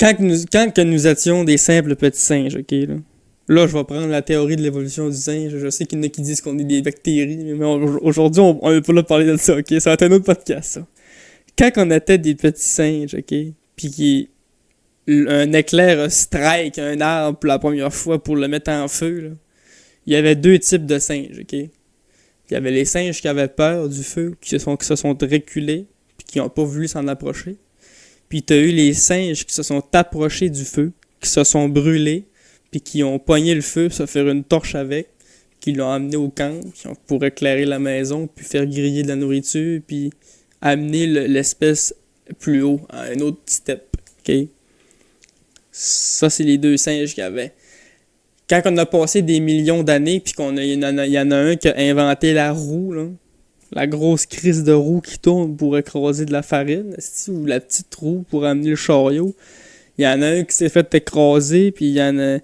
Quand que nous étions des simples petits singes, ok, là. Là, je vais prendre la théorie de l'évolution du singe. Je sais qu'il y en a qui disent qu'on est des bactéries, mais aujourd'hui, on n'est pas là de parler de ça, ok? Ça va être un autre podcast, ça. Quand on était des petits singes, ok? Puis un éclair a strike un arbre pour la première fois pour le mettre en feu, là. Il y avait deux types de singes, ok? Il y avait les singes qui avaient peur du feu, qui se sont reculés, puis qui n'ont pas voulu s'en approcher. Puis t'as eu les singes qui se sont approchés du feu, qui se sont brûlés, puis qui ont pogné le feu, se faire une torche avec, qui l'ont amené au camp, pour éclairer la maison, puis faire griller de la nourriture, puis amener l'espèce plus haut, à un autre step, ok? Ça, c'est les deux singes qu'il y avait. Quand on a passé des millions d'années, puis il y en a un qui a inventé la roue, là, la grosse crise de roue qui tourne pour écraser de la farine, ou la petite roue pour amener le chariot. Il y en a un qui s'est fait écraser, puis il y en a...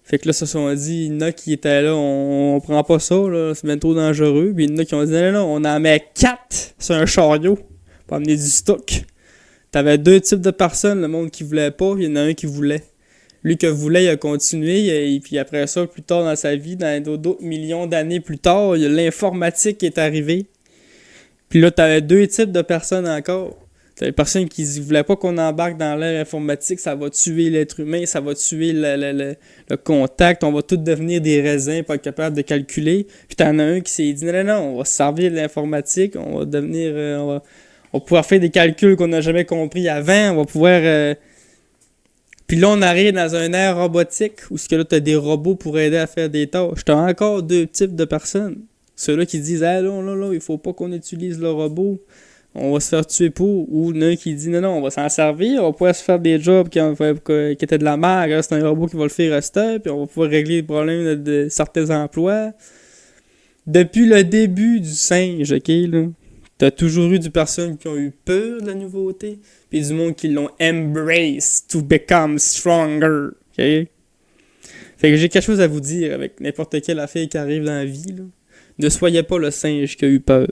Fait que là, se sont dit, il y en a qui étaient là, on prend pas ça, là, c'est bien trop dangereux. Puis il y en a qui ont dit, non, on en met 4 sur un chariot pour amener du stock. T'avais deux types de personnes, le monde qui voulait pas, il y en a un qui voulait. Lui qui voulait, il a continué, et puis après ça, plus tard dans sa vie, dans d'autres millions d'années plus tard, il y a l'informatique qui est arrivée. Puis là, t'avais deux types de personnes encore. T'avais des personnes qui ne voulaient pas qu'on embarque dans l'ère informatique, ça va tuer l'être humain, ça va tuer le contact, on va tous devenir des raisins, pas capables de calculer. Puis t'en as un qui s'est dit, non, on va se servir de l'informatique, on va devenir... on va pouvoir faire des calculs qu'on n'a jamais compris avant, on va pouvoir... Puis là, on arrive dans un ère robotique, où là, t'as des robots pour aider à faire des tâches. T'as encore deux types de personnes. Ceux-là qui disent, ah là, il faut pas qu'on utilise le robot. On va se faire tuer pour. Ou il y en a un qui dit, non, on va s'en servir. On va pouvoir se faire des jobs qui étaient de la merde. C'est un robot qui va le faire rester. Puis on va pouvoir régler les problèmes de certains emplois. Depuis le début du singe, ok, là, t'as toujours eu des personnes qui ont eu peur de la nouveauté. Puis du monde qui l'ont embrace to become stronger. Ok? Fait que j'ai quelque chose à vous dire avec n'importe quelle affaire qui arrive dans la vie, là. Ne soyez pas le singe qui a eu peur.